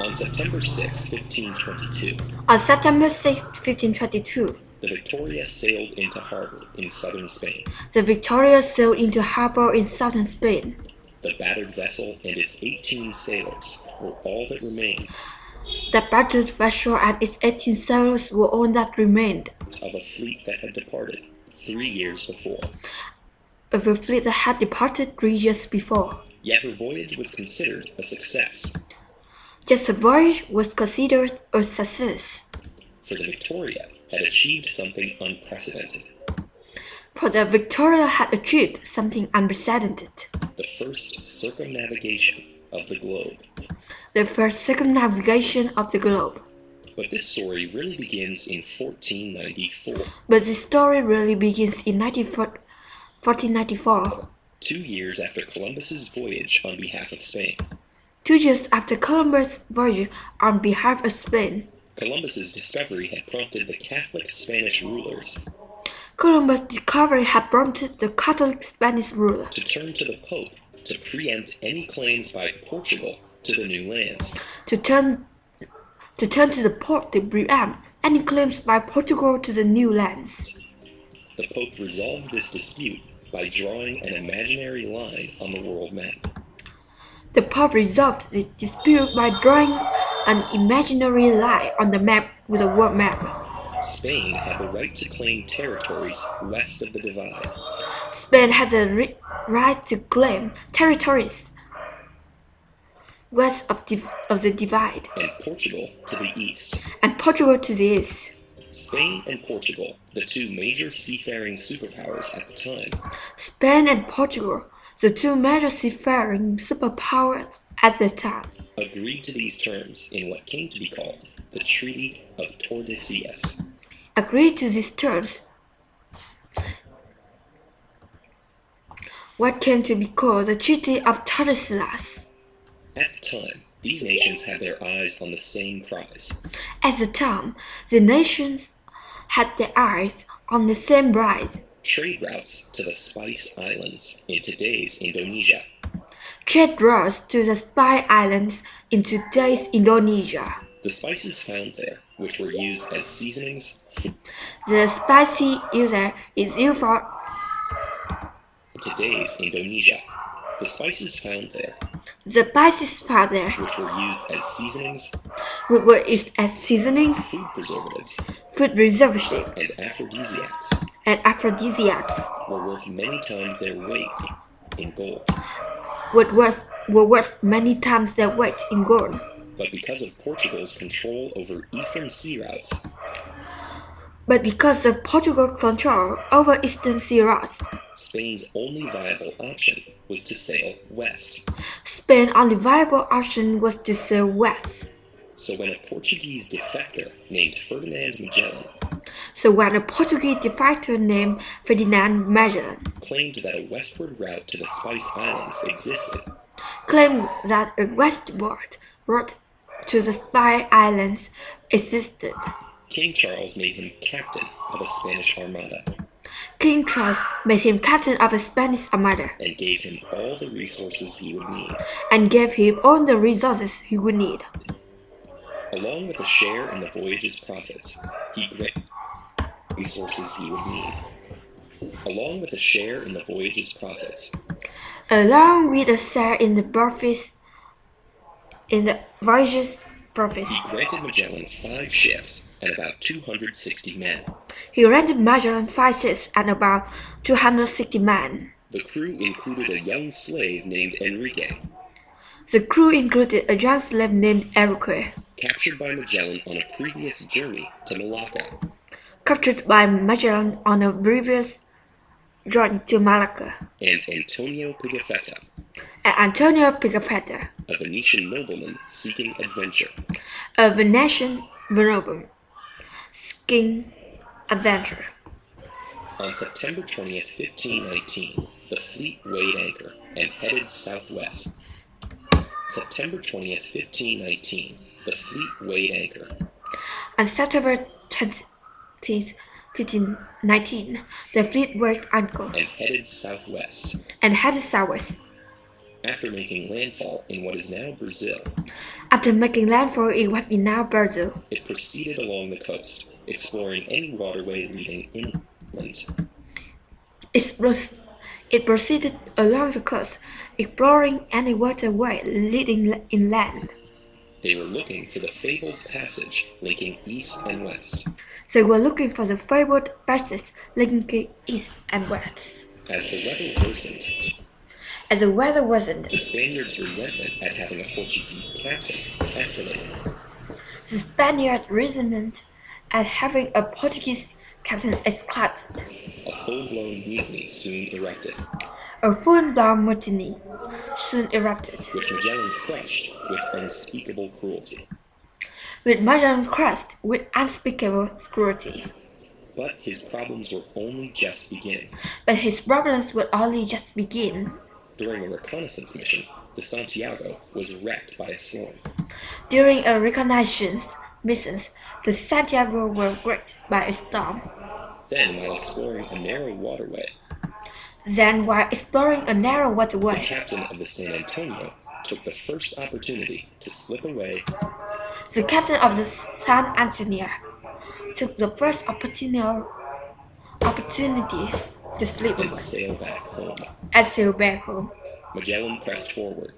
On September 6, 1522, On September 6, 1522, the Victoria sailed into harbor in southern Spain. the Victoria sailed into harbor in southern Spain. The battered vessel and its 18 sailors were all that remained The battered vessel and its 18 sailors were all that remained of a fleet that had departed 3 years before. of a fleet that had departed 3 years before. Yet her voyage was considered a success, Yet the voyage was considered a success, for the Victoria had achieved something unprecedented. for the Victoria had achieved something unprecedented. The first circumnavigation of the globe. The first circumnavigation of the globe. But this story really begins in 1494, But the story really begins in 1494, 2 years after Columbus's voyage on behalf of Spain. 2 years after Columbus' voyage on behalf of Spain. Columbus's discovery had prompted the Catholic Spanish rulers Columbus' discovery had prompted the Catholic Spanish ruler to turn to the Pope to preempt any claims by Portugal to the new lands. to turn to the Pope to preempt any claims by Portugal to the new lands. The Pope resolved this dispute by drawing an imaginary line on the world map. The Pope resolved the dispute by drawing an imaginary line on the map with a world map. Spain had the right to claim territories west of the divide, Spain had the right to claim territories west of the divide, and Portugal to the east. and Portugal to the east. Spain and Portugal, the two major seafaring superpowers at the time, Spain and Portugal, the two major seafaring superpowers at the time, agreed to these terms in what came to be called the Treaty of Tordesillas. agreed to these terms. What came to be called the Treaty of Tordesillas. At the time, these nations had their eyes on the same prize. At the time, the nations had their eyes on the same prize: Trade routes to the Spice Islands in today's Indonesia. trade routes to the Spice Islands in today's Indonesia. The spices found there, which were used as seasonings, The spicy user is used for today's Indonesia. The spices found there, the spices found there, which were used as seasonings, which were used as seasoning, food preservatives, food preservative, and aphrodisiacs, and aphrodisiacs, were worth many times their weight in gold. were worth many times their weight in gold. But because of Portugal's control over eastern sea routes, But because of Portugal's control over eastern sea routes, Spain's only viable option was to sail west. Spain's only viable option was to sail west. So when a Portuguese defector named Ferdinand Magellan So when a Portuguese defector named Ferdinand Magellan claimed that a westward route to the Spice Islands existed, claimed that a westward route to the Spice Islands existed, King Charles made him captain of a Spanish armada King Charles made him captain of a Spanish armada and gave him all the resources he would need. and gave him all the resources he would need. Along with a share in the voyage's profits, he granted resources he would need. Along with a share in the voyage's profits, Along with a share in the voyage's profits, he granted Magellan 5 ships and about 260 men. he rented Magellan 5 ships and about 260 men. The crew included a young slave named Enrique, The crew included a young slave named Enrique, captured by Magellan on a previous journey to Malacca, captured by Magellan on a previous journey to Malacca, and Antonio Pigafetta, and Antonio Pigafetta, a Venetian nobleman seeking adventure. a Venetian nobleman seeking adventure. On September 20th, 1519, the fleet weighed anchor and headed southwest. September 20th, 1519, the fleet weighed anchor On September 20th, 1519, the fleet weighed anchor and headed southwest. and headed southwest. After making landfall in what is now Brazil, After making landfall in what is now Brazil, it proceeded along the coast, exploring any waterway leading inland. it proceeded along the coast, exploring any waterway leading inland. They were looking for the fabled passage linking east and west. They were looking for the fabled passage linking east and west. As the weather worsened, As the weather worsened, the Spaniards' resentment at having a Portuguese captain escalated. the Spaniards' resentment at having a Portuguese captain escalated. A full-blown mutiny soon erupted, A full-blown mutiny soon erupted, which Magellan crushed with unspeakable cruelty. with Magellan crushed with unspeakable cruelty. But his problems were only just beginning. But his problems would only just begin. During a reconnaissance mission, the Santiago was wrecked by a storm. During a reconnaissance mission, the Santiago were wrecked by a storm. Then, while exploring a narrow waterway, the captain of the San Antonio took the first opportunity to slip away The captain of the San Antonio took the first opportunity to slip and away sail back home. and sail back home. Magellan pressed forward,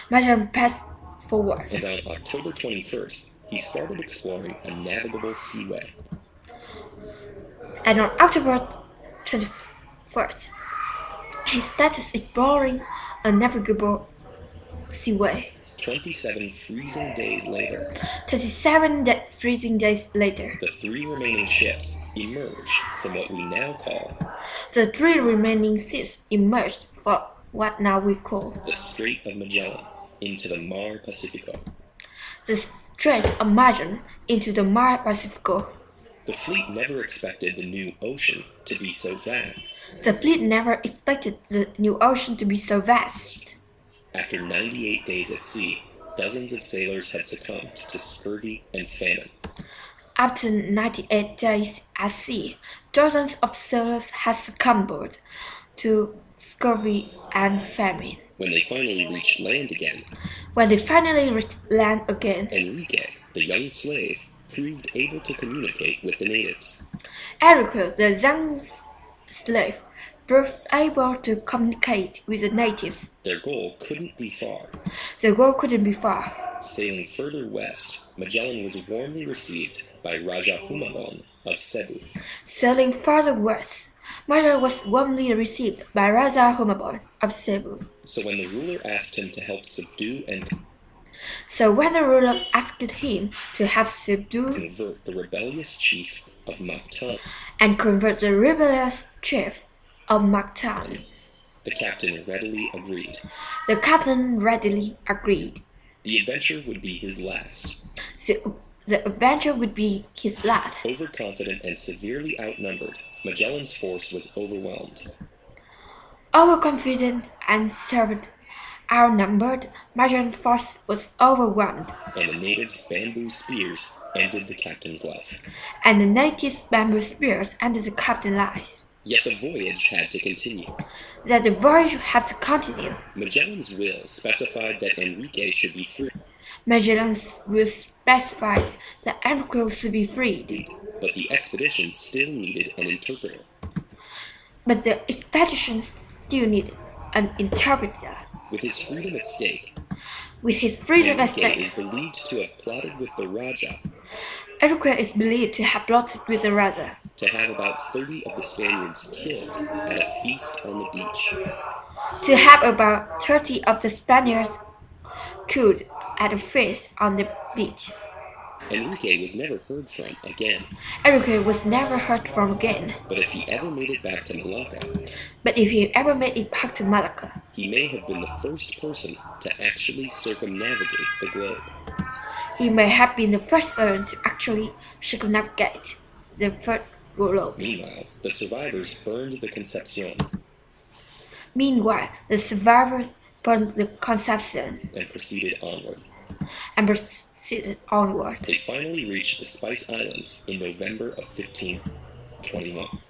Magellan passed forward, and on October 21st, he started exploring a navigable seaway. and on October 21st, he started exploring a navigable seaway. 27 freezing days later, 27 freezing days later, the three remaining ships emerged from what we now call the three remaining ships emerged from what now we call the Strait of Magellan into the Mar Pacifico. the Strait of Magellan into the Mar Pacifico. The fleet never expected the new ocean to be so vast. The fleet never expected the new ocean to be so vast. After 98 days at sea, dozens of sailors had succumbed to scurvy and famine. After 98 days at sea, dozens of sailors had succumbed to scurvy and famine. When they finally reached land again, Enrique, the young slave, proved able to communicate with the natives. Enrique, the young slave, proved able to communicate with the natives. Their goal couldn't be far. The goal couldn't be far. Sailing further west, Magellan was warmly received by Raja Humabon of Cebu. Sailing further west, Magellan was warmly received by Raja Humabon of Cebu. So when the ruler asked him to help subdue and convert the rebellious chief of Mactan, the captain readily agreed. The adventure would be his last. The adventure would be his last. Overconfident and severely outnumbered, Magellan's force was overwhelmed. Overconfident and severely outnumbered, Magellan's force was overwhelmed. And the natives' bamboo spears ended the captain's life. Yet the voyage had to continue. Magellan's will specified that Enrique should be free. But the expedition still needed an interpreter. With his freedom at stake, Enrique is believed to have plotted with the Raja to have about 30 of the Spaniards killed at a feast on the beach. Enrique was never heard from again. But if he ever made it back to Malacca, he may have been the first person to actually circumnavigate the globe. Meanwhile, the survivors burned the Concepcion and proceeded onward. They finally reached the Spice Islands in November of 15. 21.